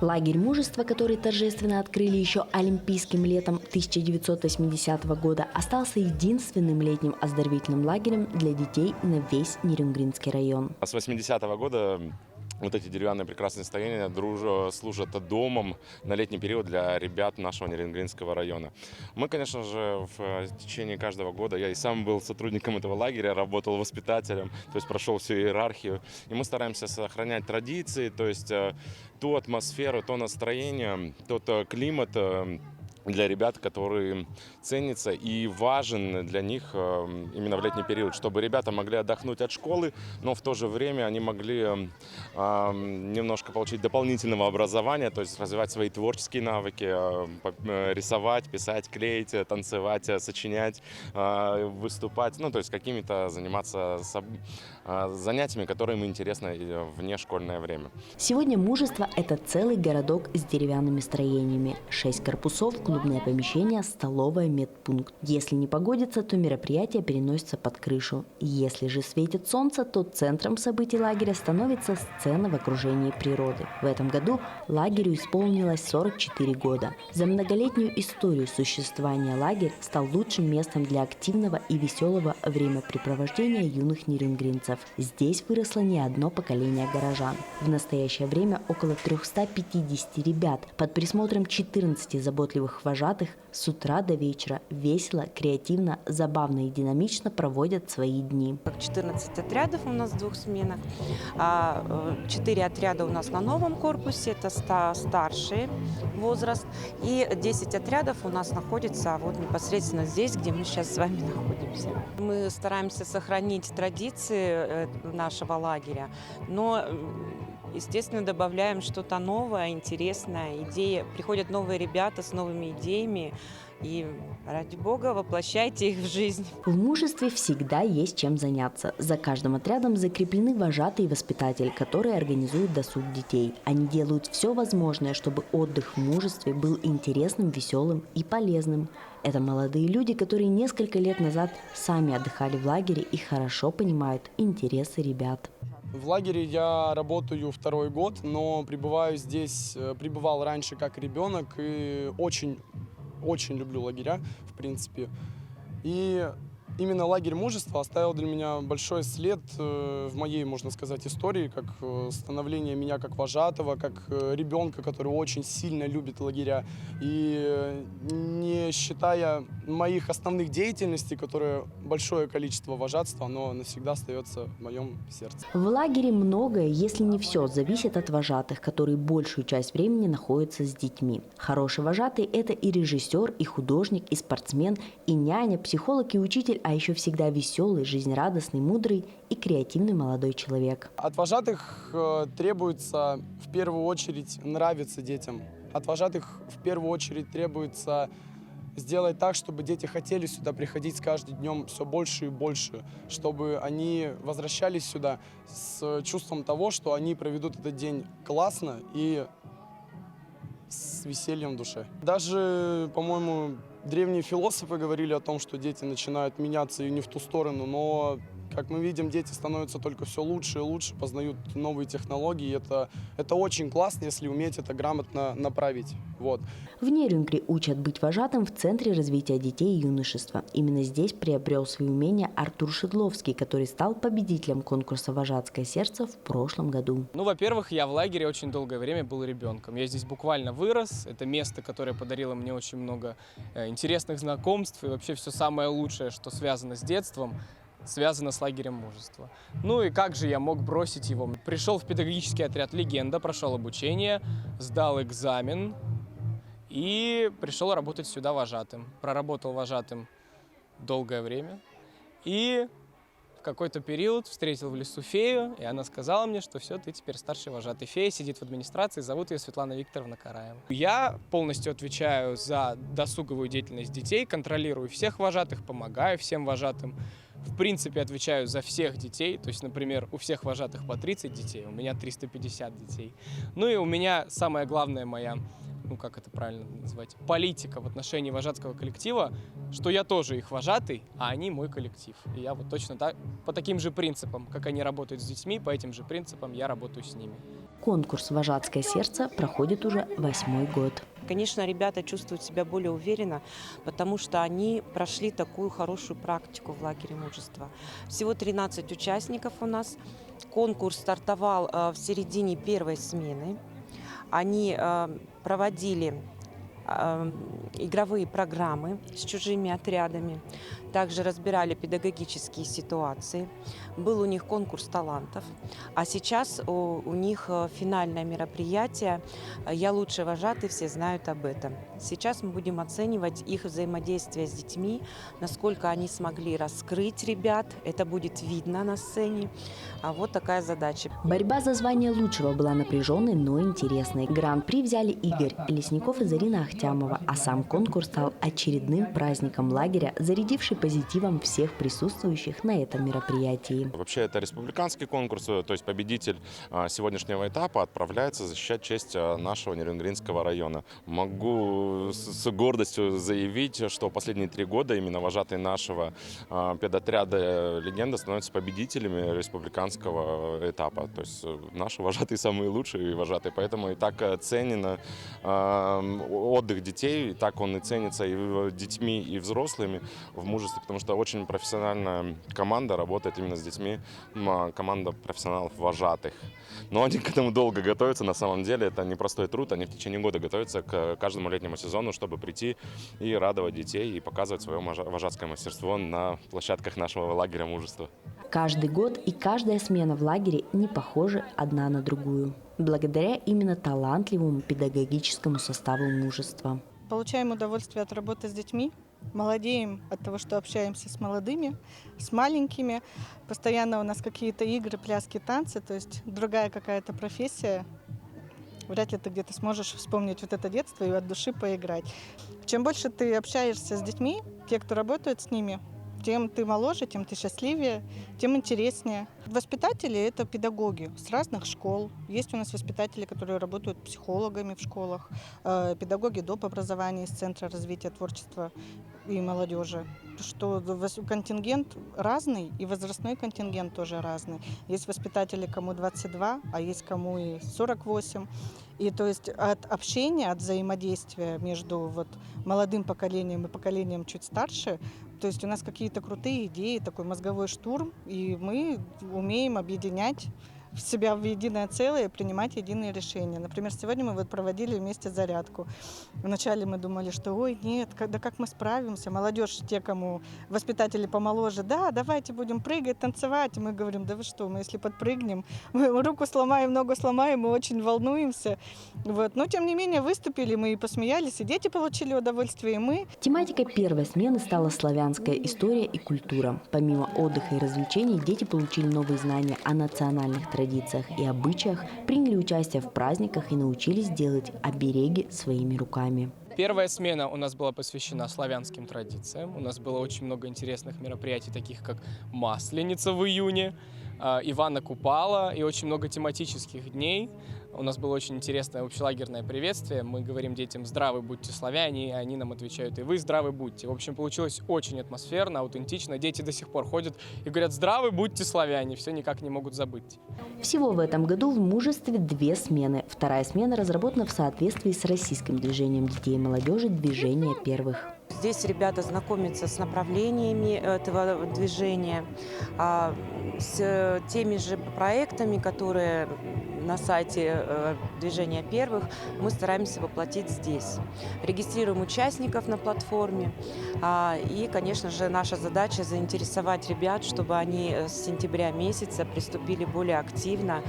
Лагерь мужества, который торжественно открыли еще олимпийским летом 1980 года, остался единственным летним оздоровительным лагерем для детей на весь Нерюнгринский район. С 80-го года вот эти деревянные прекрасные строения служат домом на летний период для ребят нашего Нерюнгринского района. Мы, конечно же, в течение каждого года, я и сам был сотрудником этого лагеря, работал воспитателем, то есть прошел всю иерархию, и мы стараемся сохранять традиции, то есть ту атмосферу, то настроение, тот климат для ребят, который ценится и важен для них именно в летний период, чтобы ребята могли отдохнуть от школы, но в то же время они могли немножко получить дополнительного образования, то есть развивать свои творческие навыки, рисовать, писать, клеить, танцевать, сочинять, выступать, ну то есть какими-то заниматься занятиями, которые им интересны в внешкольное время. Сегодня мужество – это целый городок с деревянными строениями, 6 корпусов, клубное помещение, столовая, медпункт. Если не погодится, то мероприятие переносится под крышу. Если же светит солнце, то центром событий лагеря становится сцена в окружении природы. В этом году лагерю исполнилось 44 года. За многолетнюю историю существования лагерь стал лучшим местом для активного и веселого времяпрепровождения юных нерюнгринцев. Здесь выросло не одно поколение горожан. В настоящее время около 350 ребят под присмотром 14 заботливых вожатых с утра до вечера весело, креативно, забавно и динамично проводят свои дни. 14 отрядов у нас в 2 сменах. 4 отряда у нас на новом корпусе, это старший возраст. И 10 отрядов у нас находится вот непосредственно здесь, где мы сейчас с вами находимся. Мы стараемся сохранить традиции нашего лагеря, но, естественно, добавляем что-то новое, интересное. Приходят новые ребята с новыми идеями. И, ради бога, воплощайте их в жизнь. В мужестве всегда есть чем заняться. За каждым отрядом закреплены вожатый и воспитатель, которые организуют досуг детей. Они делают все возможное, чтобы отдых в мужестве был интересным, веселым и полезным. Это молодые люди, которые несколько лет назад сами отдыхали в лагере и хорошо понимают интересы ребят. В лагере я работаю 2-й год, но пребывал раньше как ребенок и очень люблю лагеря, в принципе. И именно лагерь мужества оставил для меня большой след в моей, можно сказать, истории, как становление меня как вожатого, как ребенка, который очень сильно любит лагеря. И не считая моих основных деятельностей, которые большое количество вожатства, оно навсегда остается в моем сердце. В лагере многое, если не все, зависит от вожатых, которые большую часть времени находятся с детьми. Хороший вожатый – это и режиссер, и художник, и спортсмен, и няня, психолог и учитель, а еще всегда веселый, жизнерадостный, мудрый и креативный молодой человек. От вожатых требуется в первую очередь нравиться детям. От вожатых в первую очередь требуется сделать так, чтобы дети хотели сюда приходить с каждым днем все больше и больше, чтобы они возвращались сюда с чувством того, что они проведут этот день классно и с весельем в душе. Даже, по-моему, древние философы говорили о том, что дети начинают меняться и не в ту сторону, но, как мы видим, дети становятся только все лучше и лучше, познают новые технологии. Это очень классно, если уметь это грамотно направить. Вот. В Нерюнгри учат быть вожатым в Центре развития детей и юношества. Именно здесь приобрел свои умения Артур Шедловский, который стал победителем конкурса «Вожатское сердце» в прошлом году. Ну, во-первых, я в лагере очень долгое время был ребенком. Я здесь буквально вырос. Это место, которое подарило мне очень много интересных знакомств. И вообще все самое лучшее, что связано с детством, связано с лагерем мужества. Ну и как же я мог бросить его? Пришел в педагогический отряд «Легенда», прошел обучение, сдал экзамен и пришел работать сюда вожатым. Проработал вожатым долгое время и в какой-то период встретил в лесу фею, и она сказала мне, что все, ты теперь старший вожатый. Фея сидит в администрации, зовут ее Светлана Викторовна Караева. Я полностью отвечаю за досуговую деятельность детей, контролирую всех вожатых, помогаю всем вожатым. В принципе, отвечаю за всех детей, то есть, например, у всех вожатых по 30 детей, у меня 350 детей. Ну и у меня самая главная моя, ну как это правильно назвать, политика в отношении вожатского коллектива, что я тоже их вожатый, а они мой коллектив. И я вот точно так, по таким же принципам, как они работают с детьми, по этим же принципам я работаю с ними. Конкурс «Вожатское сердце» проходит уже 8-й год. Конечно, ребята чувствуют себя более уверенно, потому что они прошли такую хорошую практику в лагере мужества. Всего 13 участников у нас. Конкурс стартовал в середине первой смены. Они проводили игровые программы с чужими отрядами, также разбирали педагогические ситуации. Был у них конкурс талантов, а сейчас у них финальное мероприятие «Я лучший вожатый», все знают об этом. Сейчас мы будем оценивать их взаимодействие с детьми, насколько они смогли раскрыть ребят, это будет видно на сцене. Вот такая задача. Борьба за звание лучшего была напряженной, но интересной. Гран-при взяли Игорь Лесников и Зарина Ахтямова, а сам конкурс стал очередным праздником лагеря, зарядивший позитивом всех присутствующих на этом мероприятии. Вообще это республиканский конкурс, то есть победитель сегодняшнего этапа отправляется защищать честь нашего Нерюнгринского района. Могу с гордостью заявить, что последние 3 года именно вожатые нашего педотряда «Легенда» становятся победителями республиканского этапа. То есть наши вожатые самые лучшие вожатые, поэтому и так ценен отдых детей, и так он и ценится и детьми, и взрослыми в мужестве, потому что очень профессиональная команда работает именно с детьми, команда профессионалов-вожатых. Но они к этому долго готовятся, на самом деле это непростой труд, они в течение года готовятся к каждому летнему сезону, чтобы прийти и радовать детей, и показывать свое вожатское мастерство на площадках нашего лагеря мужества. Каждый год и каждая смена в лагере не похожи одна на другую, благодаря именно талантливому педагогическому составу мужества. Получаем удовольствие от работы с детьми, молодеем от того, что общаемся с молодыми, с маленькими. Постоянно у нас какие-то игры, пляски, танцы, то есть другая какая-то профессия. Вряд ли ты где-то сможешь вспомнить вот это детство и от души поиграть. Чем больше ты общаешься с детьми, те, кто работает с ними, тем ты моложе, тем ты счастливее, тем интереснее. Воспитатели – это педагоги с разных школ. Есть у нас воспитатели, которые работают психологами в школах, педагоги доп. Образования из Центра развития творчества и молодежи. Что контингент разный, и возрастной контингент тоже разный. Есть воспитатели, кому 22, а есть кому и 48. И то есть от общения, от взаимодействия между молодым поколением и поколением чуть старше, то есть у нас какие-то крутые идеи, такой мозговой штурм, и мы умеем объединять себя в единое целое и принимать единые решения. Например, сегодня мы проводили вместе зарядку. Вначале мы думали, что ой, нет, да как мы справимся? Молодежь, те, кому воспитатели помоложе, да, давайте будем прыгать, танцевать. И мы говорим, да вы что, мы если подпрыгнем, мы руку сломаем, ногу сломаем, мы очень волнуемся. Но тем не менее выступили, мы и посмеялись, и дети получили удовольствие, и мы. Тематикой первой смены стала славянская история и культура. Помимо отдыха и развлечений, дети получили новые знания о национальных традициях и обычаях, приняли участие в праздниках и научились делать обереги своими руками. Первая смена у нас была посвящена славянским традициям. У нас было очень много интересных мероприятий, таких как Масленица в июне, Ивана Купала и очень много тематических дней. У нас было очень интересное общелагерное приветствие. Мы говорим детям «Здравы будьте, славяне», и они нам отвечают «И вы здравы будьте». В общем, получилось очень атмосферно, аутентично. Дети до сих пор ходят и говорят «Здравы будьте, славяне», все никак не могут забыть. Всего в этом году в мужестве 2 смены. Вторая смена разработана в соответствии с российским движением детей и молодежи «Движение первых». Здесь ребята знакомятся с направлениями этого движения, с теми же проектами, которые на сайте «Движения первых», мы стараемся воплотить здесь. Регистрируем участников на платформе. И, конечно же, наша задача заинтересовать ребят, чтобы они с сентября месяца приступили более активно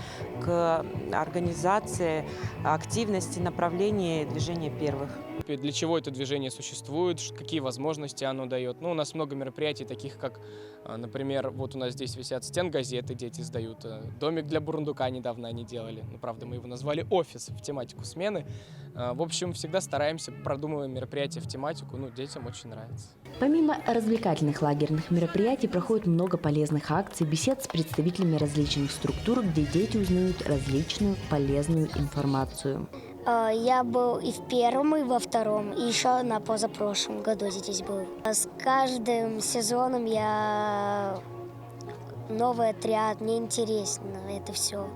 к организации активности направления «Движения первых». Для чего это движение существует, какие возможности оно дает. У нас много мероприятий, таких как, например, вот у нас здесь висят стенгазеты, дети сдают. Домик для бурундука недавно они делали. Правда, мы его назвали «Офис» в тематику смены. В общем, всегда стараемся, продумываем мероприятия в тематику. Детям очень нравится. Помимо развлекательных лагерных мероприятий проходит много полезных акций, бесед с представителями различных структур, где дети узнают различную полезную информацию. Я был и в первом, и во втором, и еще на позапрошлом году здесь был. С каждым сезоном я новый отряд, мне интересно это все.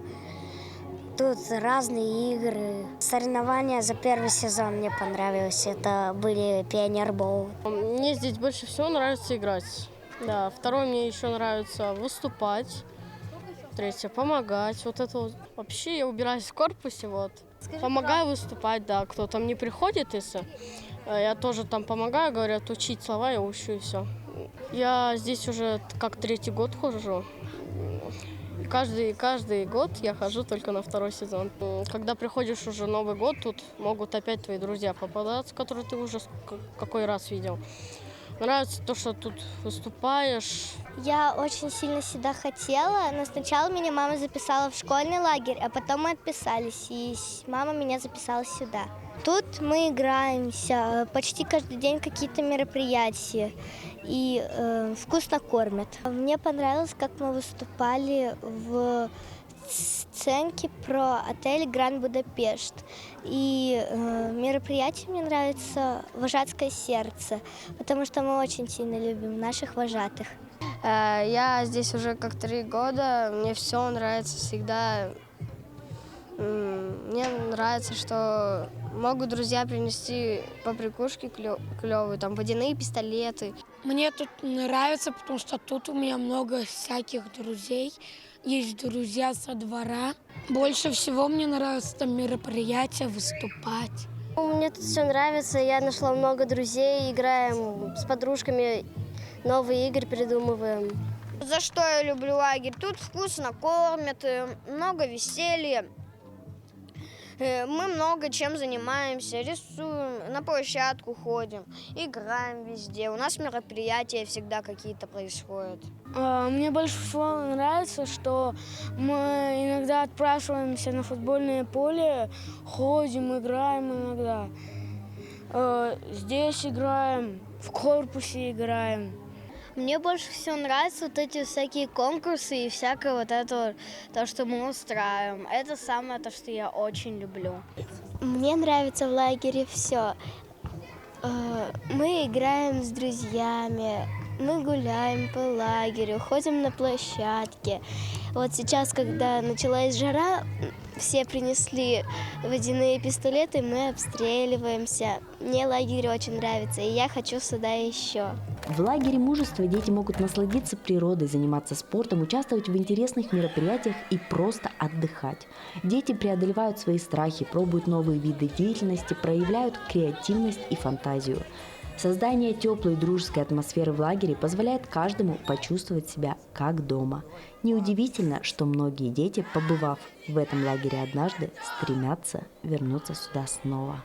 Тут разные игры. Соревнования за первый сезон мне понравилось. Это были пионербол. Мне здесь больше всего нравится играть. Да, второе, мне еще нравится выступать. Третье, помогать. Вот это вот. Вообще я убираюсь в корпусе, вот. Помогаю выступать, да. Кто там не приходит, если я тоже там помогаю, говорят, учить слова, я учу и все. Я здесь уже как 3-й год хожу. Каждый год я хожу только на второй сезон. Когда приходишь уже Новый год, тут могут опять твои друзья попадаться, которые ты уже какой раз видел. Нравится то, что тут выступаешь. Я очень сильно сюда хотела, но сначала меня мама записала в школьный лагерь, а потом мы отписались, и мама меня записала сюда. Тут мы играемся, почти каждый день какие-то мероприятия, и вкусно кормят. Мне понравилось, как мы выступали в сценке про отель Гранд Будапешт. И мероприятие мне нравится «Вожатское сердце», потому что мы очень сильно любим наших вожатых. Я здесь уже как 3 года, мне все нравится всегда. Мне нравится, что могут друзья принести поприкушки клевые, там водяные пистолеты. Мне тут нравится, потому что тут у меня много всяких друзей. Есть друзья со двора. Больше всего мне нравится там мероприятия, выступать. Мне тут все нравится, я нашла много друзей, играем с подружками, новые игры придумываем. За что я люблю лагерь? Тут вкусно кормят, много веселья. Мы много чем занимаемся, рисуем, на площадку ходим, играем везде. У нас мероприятия всегда какие-то происходят. Мне больше всего нравится, что мы иногда отпрашиваемся на футбольное поле, ходим, играем иногда. Здесь играем, в корпусе играем. Мне больше всего нравятся вот эти всякие конкурсы и всякое вот это, то, что мы устраиваем. Это самое то, что я очень люблю. Мне нравится в лагере все. Мы играем с друзьями, мы гуляем по лагерю, ходим на площадке. Вот сейчас, когда началась жара, все принесли водяные пистолеты, мы обстреливаемся. Мне лагерь очень нравится, и я хочу сюда еще. В лагере мужества дети могут насладиться природой, заниматься спортом, участвовать в интересных мероприятиях и просто отдыхать. Дети преодолевают свои страхи, пробуют новые виды деятельности, проявляют креативность и фантазию. Создание теплой дружеской атмосферы в лагере позволяет каждому почувствовать себя как дома. Неудивительно, что многие дети, побывав в этом лагере однажды, стремятся вернуться сюда снова.